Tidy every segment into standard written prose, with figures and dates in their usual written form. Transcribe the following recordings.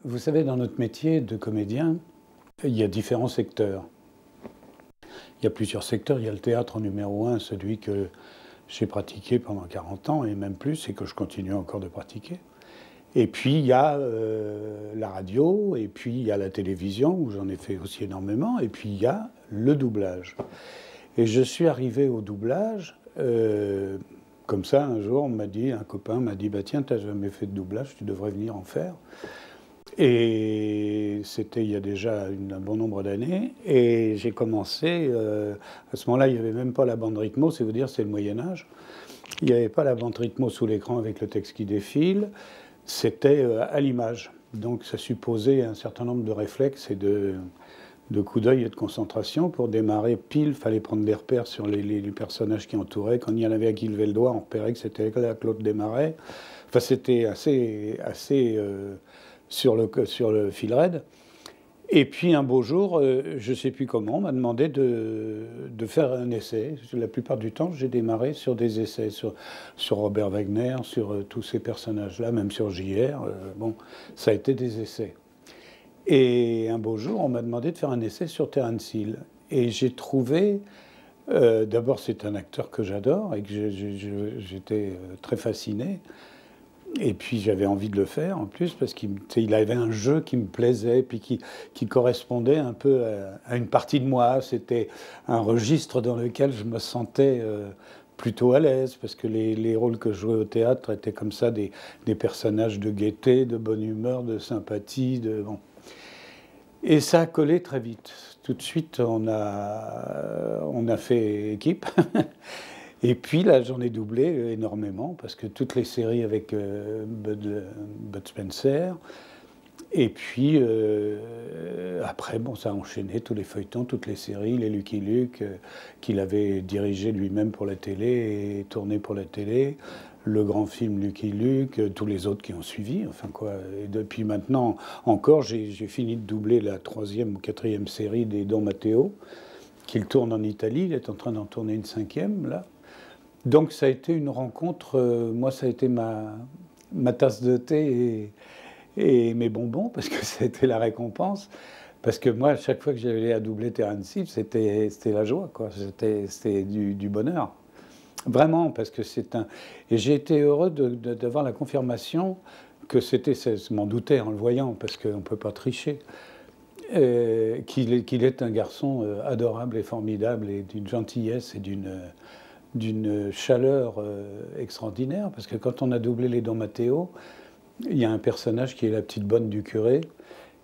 Vous savez, dans notre métier de comédien, il y a différents secteurs. Il y a plusieurs secteurs. Il y a le théâtre en numéro un, celui que j'ai pratiqué pendant 40 ans et même plus, et que je continue encore de pratiquer. Et puis il y a la radio, et puis il y a la télévision, où j'en ai fait aussi énormément, et puis il y a le doublage. Et je suis arrivé au doublage, comme ça, un jour, un copain m'a dit, bah, tiens, tu n'as jamais fait de doublage, tu devrais venir en faire. Et c'était il y a déjà un bon nombre d'années. Et j'ai commencé, à ce moment-là, il n'y avait même pas la bande rythmo, c'est vous dire, c'est le Moyen-Âge. Il n'y avait pas la bande rythmo sous l'écran avec le texte qui défile, c'était à l'image. Donc ça supposait un certain nombre de réflexes et de coups d'œil et de concentration. Pour démarrer pile, il fallait prendre des repères sur les personnages qui entouraient. Quand il y en avait un qui levait le doigt, on repérait que c'était là que l'autre démarrait. Enfin, c'était assez sur le fil raide. Et puis un beau jour, je ne sais plus comment, on m'a demandé de faire un essai. La plupart du temps, j'ai démarré sur des essais, sur Robert Wagner, sur tous ces personnages-là, même sur J.R. Bon, ça a été des essais. Et un beau jour, on m'a demandé de faire un essai sur Terence Hill. Et j'ai trouvé, d'abord c'est un acteur que j'adore et que j'étais très fasciné. Et puis j'avais envie de le faire en plus parce qu'il avait un jeu qui me plaisait puis qui correspondait un peu à une partie de moi. C'était un registre dans lequel je me sentais plutôt à l'aise parce que les rôles que je jouais au théâtre étaient comme ça des personnages de gaieté, de bonne humeur, de sympathie. Bon. Et ça a collé très vite. Tout de suite, on a fait équipe. Et puis là, j'en ai doublé énormément, parce que toutes les séries avec Bud Spencer. Et puis, après, bon, ça a enchaîné, tous les feuilletons, toutes les séries, les Lucky Luke, qu'il avait dirigé lui-même pour la télé et tourné pour la télé. Le grand film Lucky Luke, tous les autres qui ont suivi, enfin quoi. Et depuis maintenant, encore, j'ai fini de doubler la 3e ou 4e série des Don Matteo, qu'il tourne en Italie. Il est en train d'en tourner une 5e, là. Donc ça a été une rencontre, moi ça a été ma tasse de thé et mes bonbons, parce que ça a été la récompense. Parce que moi, à chaque fois que j'allais à doubler Terence Hill, c'était la joie, quoi. C'était du bonheur. Vraiment, parce que c'est un... Et j'ai été heureux d'avoir la confirmation que c'était, je m'en doutais en le voyant, parce qu'on ne peut pas tricher, qu'il est un garçon adorable et formidable, et d'une gentillesse et d'une chaleur extraordinaire, parce que quand on a doublé les Don Matteo, il y a un personnage qui est la petite bonne du curé,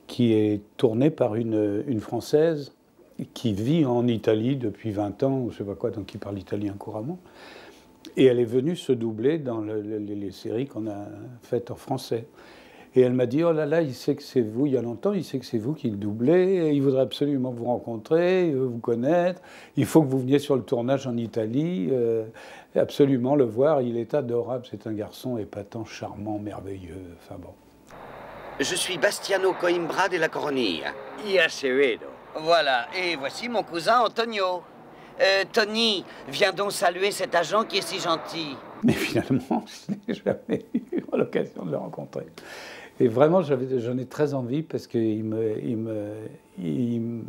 qui est tourné par une Française qui vit en Italie depuis 20 ans, ou je ne sais pas quoi, donc qui parle italien couramment. Et elle est venue se doubler dans les séries qu'on a faites en français. Et elle m'a dit, oh là là, il sait que c'est vous, il y a longtemps, il sait que c'est vous qui le doublez, il voudrait absolument vous rencontrer, vous connaître, il faut que vous veniez sur le tournage en Italie, absolument le voir, il est adorable, c'est un garçon épatant, charmant, merveilleux, enfin bon. Je suis Bastiano Coimbra della Coronilla. Y Acevedo. Voilà, et voici mon cousin Antonio. Tony, viens donc saluer cet agent qui est si gentil. Mais finalement, je n'ai jamais eu l'occasion de le rencontrer. Et vraiment, j'en ai très envie parce qu'il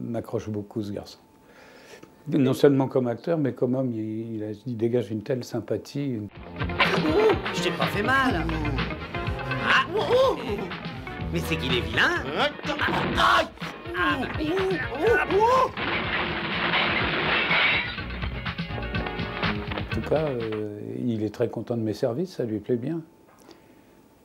m'accroche beaucoup, ce garçon. Non seulement comme acteur, mais comme homme, il dégage une telle sympathie. Je t'ai pas fait mal. Ah. Mais c'est qu'il est vilain. En tout cas, il est très content de mes services, ça lui plaît bien.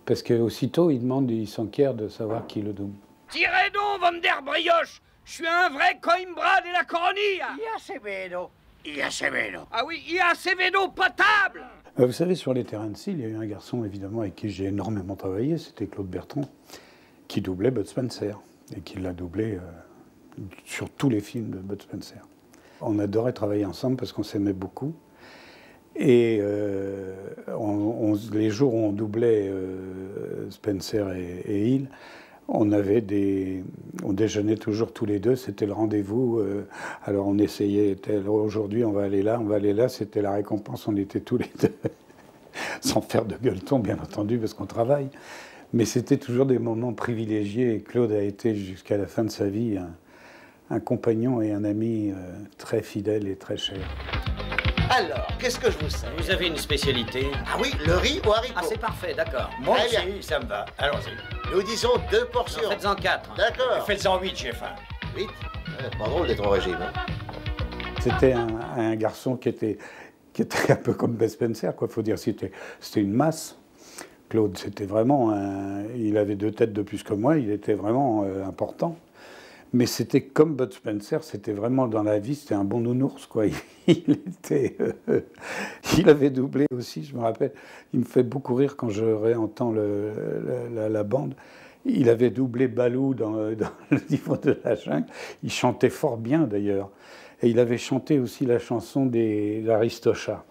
Parce qu'aussitôt, il s'enquiert de savoir qui le double. Tirez donc, Van der Brioche. Je suis un vrai Coimbra de la Coronilla. Y Acevedo. Y Acevedo. Ah oui, Y Acevedo potable. Vous savez, sur les Terence Hill, il y a eu un garçon, évidemment, avec qui j'ai énormément travaillé, c'était Claude Bertrand, qui doublait Bud Spencer, et qui l'a doublé sur tous les films de Bud Spencer. On adorait travailler ensemble parce qu'on s'aimait beaucoup. Et les jours où on doublait Spencer et Hill, on déjeunait toujours tous les deux, c'était le rendez-vous. Alors on essayait, aujourd'hui on va aller là, c'était la récompense, on était tous les deux, sans faire de gueuleton bien entendu, parce qu'on travaille. Mais c'était toujours des moments privilégiés et Claude a été jusqu'à la fin de sa vie un compagnon et un ami très fidèle et très cher. Alors, qu'est-ce que je vous sers? Vous avez une spécialité? Ah oui, le riz au haricot. Ah, c'est parfait, d'accord. Moi Très aussi, bien. ça me va. Allons-y. Nous disons 2 portions. Faites-en 4. D'accord. Faites-en 8, j'ai faim. 8. Pas drôle d'être au régime. Hein. C'était un garçon qui était un peu comme Bud Spencer, quoi. Faut dire, c'était une masse. Claude, c'était vraiment il avait 2 têtes de plus que moi, il était vraiment important. Mais c'était comme Bud Spencer, c'était vraiment dans la vie, c'était un bon nounours, quoi. Il avait doublé aussi, je me rappelle. Il me fait beaucoup rire quand je réentends la bande. Il avait doublé Balou dans le livre de la jungle. Il chantait fort bien, d'ailleurs. Et il avait chanté aussi la chanson des Aristochats.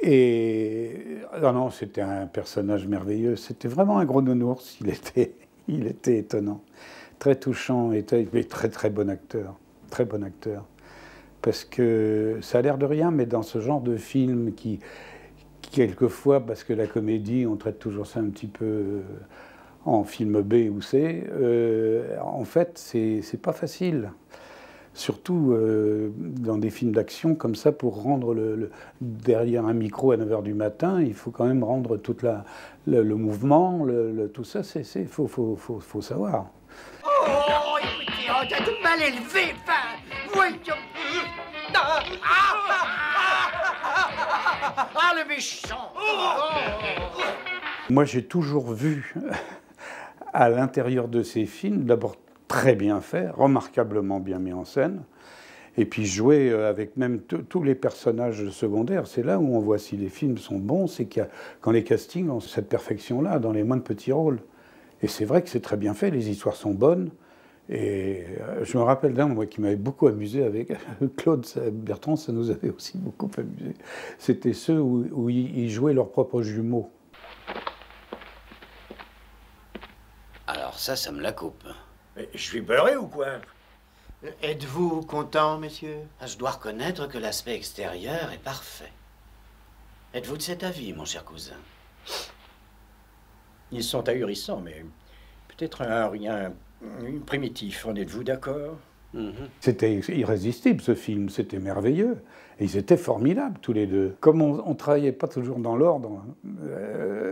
Et non, c'était un personnage merveilleux. C'était vraiment un gros nounours. Il était étonnant, très touchant et très très bon acteur, très bon acteur. Parce que ça a l'air de rien, mais dans ce genre de film qui quelquefois, parce que la comédie, on traite toujours ça un petit peu en film B ou C, en fait, c'est pas facile. Surtout dans des films d'action comme ça, pour rendre derrière un micro à 9h du matin, il faut quand même rendre tout le mouvement, tout ça, faut savoir. Oh, écoutez, on t'a tout mal élevé, voyons. Ah, le méchant. Moi, j'ai toujours vu à l'intérieur de ces films, d'abord très bien fait, remarquablement bien mis en scène, et puis jouer avec même tous les personnages secondaires. C'est là où on voit si les films sont bons, c'est quand les castings ont cette perfection-là, dans les moindres petits rôles. Et c'est vrai que c'est très bien fait, les histoires sont bonnes. Et je me rappelle d'un, moi, qui m'avait beaucoup amusé avec Claude Bertrand, ça nous avait aussi beaucoup amusé. C'était ceux où ils jouaient leurs propres jumeaux. Alors ça me la coupe. Je suis beurré ou quoi? Êtes-vous content, messieurs? Je dois reconnaître que l'aspect extérieur est parfait. Êtes-vous de cet avis, mon cher cousin? Ils sont ahurissants, mais peut-être rien primitif. En êtes-vous d'accord? C'était irrésistible, ce film, c'était merveilleux. Et ils étaient formidables, tous les deux. Comme on ne travaillait pas toujours dans l'ordre,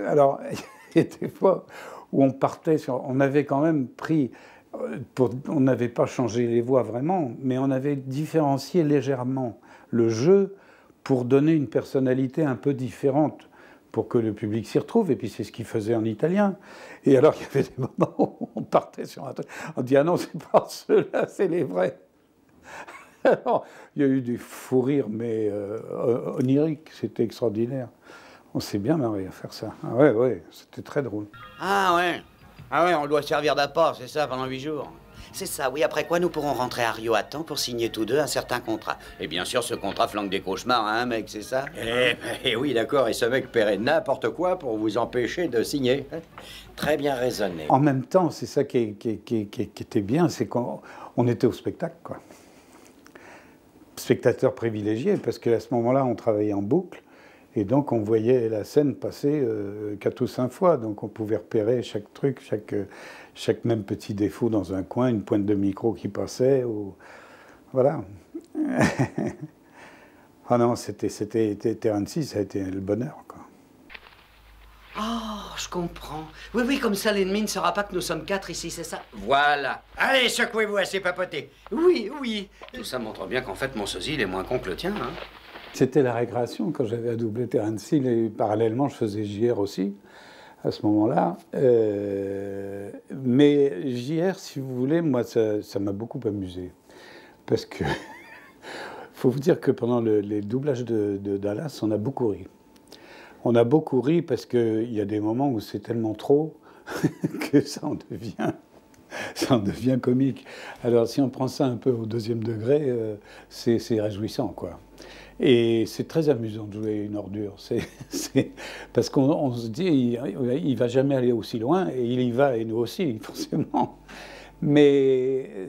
alors il y a des fois où on partait, on avait quand même pris, on n'avait pas changé les voix vraiment, mais on avait différencié légèrement le jeu pour donner une personnalité un peu différente, pour que le public s'y retrouve, et puis c'est ce qu'il faisait en italien. Et alors il y avait des moments où on partait sur un truc, on dit « Ah non, c'est pas ceux-là, c'est les vrais ». Alors, il y a eu des fous rires, mais oniriques, c'était extraordinaire. On s'est bien marré à faire ça. Ah ouais, c'était très drôle. Ah ouais, on doit servir d'apport, c'est ça, pendant 8 jours. C'est ça, oui, après quoi nous pourrons rentrer à Rio à temps pour signer tous deux un certain contrat. Et bien sûr, ce contrat flanque des cauchemars, hein, mec, c'est ça? Eh oui, d'accord, et ce mec paierait n'importe quoi pour vous empêcher de signer. Très bien raisonné. En même temps, c'est ça qui était bien, c'est qu'on était au spectacle, quoi. Spectateur privilégié, parce qu'à ce moment-là, on travaillait en boucle, et donc on voyait la scène passer 4 ou 5 fois, donc on pouvait repérer chaque truc, chaque même petit défaut dans un coin, une pointe de micro qui passait, ou... voilà. Ah non, c'était Terence, ça a été le bonheur, quoi. Oh, je comprends. Oui, comme ça, l'ennemi ne saura pas que nous sommes 4 ici, c'est ça? Voilà. Allez, secouez-vous assez papoter. Oui. Tout ça montre bien qu'en fait, mon sosie, il est moins con que le tien, hein. C'était la récréation, quand j'avais à doubler Terence Hill, et parallèlement, je faisais JR aussi, à ce moment-là. Mais JR, si vous voulez, moi, ça m'a beaucoup amusé. Parce que, faut vous dire que pendant les doublages de Dallas, on a beaucoup ri. On a beaucoup ri parce qu'il y a des moments où c'est tellement trop que ça en devient comique. Alors, si on prend ça un peu au 2e degré, c'est réjouissant, quoi. Et c'est très amusant de jouer une ordure. Parce qu'on se dit, il va jamais aller aussi loin, et il y va, et nous aussi, forcément. Mais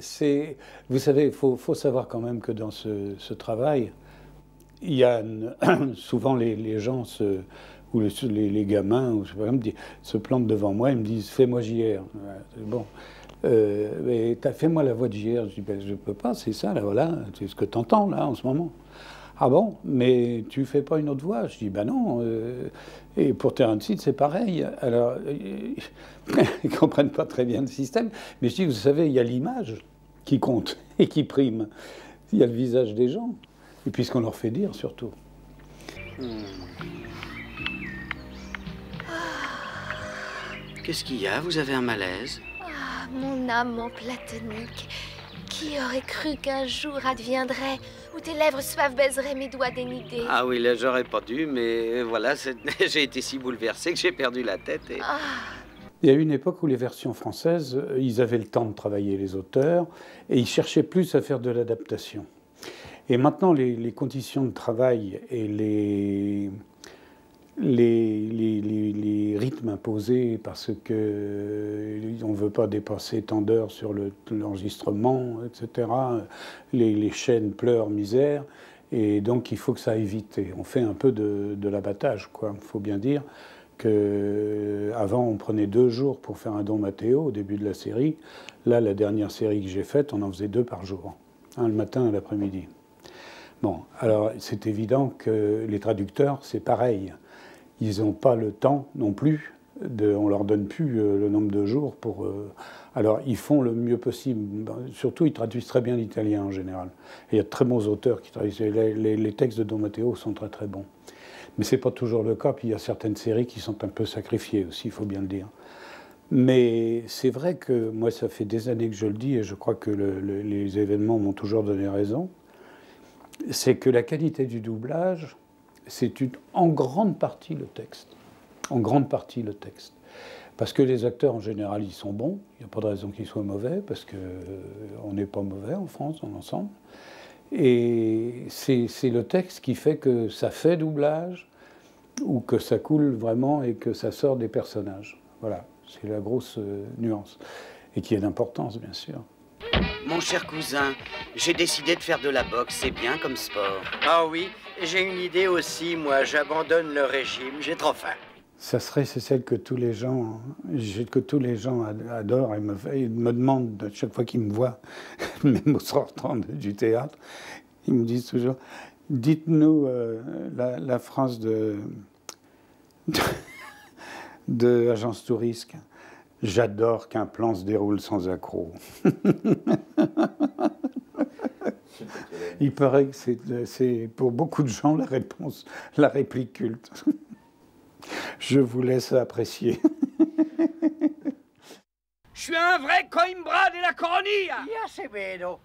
vous savez, il faut savoir quand même que dans ce travail, il y a souvent les gens où les gamins, ou je sais pas, se plantent devant moi et me disent « fais-moi JR ». Bon. Mais fais-moi la voix de JR. Je dis ben, « je peux pas, c'est ça, là, voilà, c'est ce que tu entends là en ce moment ». Ah bon, mais tu fais pas une autre voix? Je dis ben non. Et pour Terence Hill, c'est pareil. Alors, ils comprennent pas très bien le système. Mais je dis, vous savez, il y a l'image qui compte et qui prime. Il y a le visage des gens. Et puis ce qu'on leur fait dire, surtout. Qu'est-ce qu'il y a? Vous avez un malaise? Ah, mon amant platonique. Qui aurait cru qu'un jour adviendrait où tes lèvres suaves baiseraient mes doigts dénudés? Ah oui, là, j'aurais pas dû, mais voilà, j'ai été si bouleversé que j'ai perdu la tête. Et... Ah. Il y a eu une époque où les versions françaises, ils avaient le temps de travailler les auteurs et ils cherchaient plus à faire de l'adaptation. Et maintenant, les conditions de travail et les rythmes imposés parce qu'on ne veut pas dépasser tant d'heures sur l'enregistrement, etc. Les chaînes pleurent misère, et donc il faut que ça aille vite. On fait un peu de l'abattage, quoi. Il faut bien dire qu'avant, on prenait 2 jours pour faire un Don Matteo au début de la série. Là, la dernière série que j'ai faite, on en faisait 2 par jour, le matin et l'après-midi. Bon, alors c'est évident que les traducteurs, c'est pareil. Ils n'ont pas le temps non plus, on ne leur donne plus le nombre de jours pour... alors, ils font le mieux possible. Surtout, ils traduisent très bien l'italien en général. Et il y a de très bons auteurs qui traduisent. Les textes de Don Matteo sont très très bons. Mais ce n'est pas toujours le cas. Puis il y a certaines séries qui sont un peu sacrifiées aussi, il faut bien le dire. Mais c'est vrai que moi, ça fait des années que je le dis, et je crois que les événements m'ont toujours donné raison. C'est que la qualité du doublage... c'est en grande partie le texte. En grande partie le texte. Parce que les acteurs, en général, ils sont bons. Il n'y a pas de raison qu'ils soient mauvais, parce qu'on n'est pas mauvais en France, en ensemble. Et c'est le texte qui fait que ça fait doublage, ou que ça coule vraiment et que ça sort des personnages. Voilà, c'est la grosse nuance. Et qui est d'importance, bien sûr. Mon cher cousin, j'ai décidé de faire de la boxe, c'est bien comme sport. Ah oui, j'ai une idée aussi, moi, j'abandonne le régime, j'ai trop faim. Ça serait, c'est celle que tous les gens adorent et me demandent à chaque fois qu'ils me voient, même au sortant du théâtre, ils me disent toujours, dites-nous la phrase de Agence Tourisque. J'adore qu'un plan se déroule sans accroc. Il paraît que c'est pour beaucoup de gens la réplique culte. Je vous laisse apprécier. Je suis un vrai Coimbra della Coronia. Ya se vedo.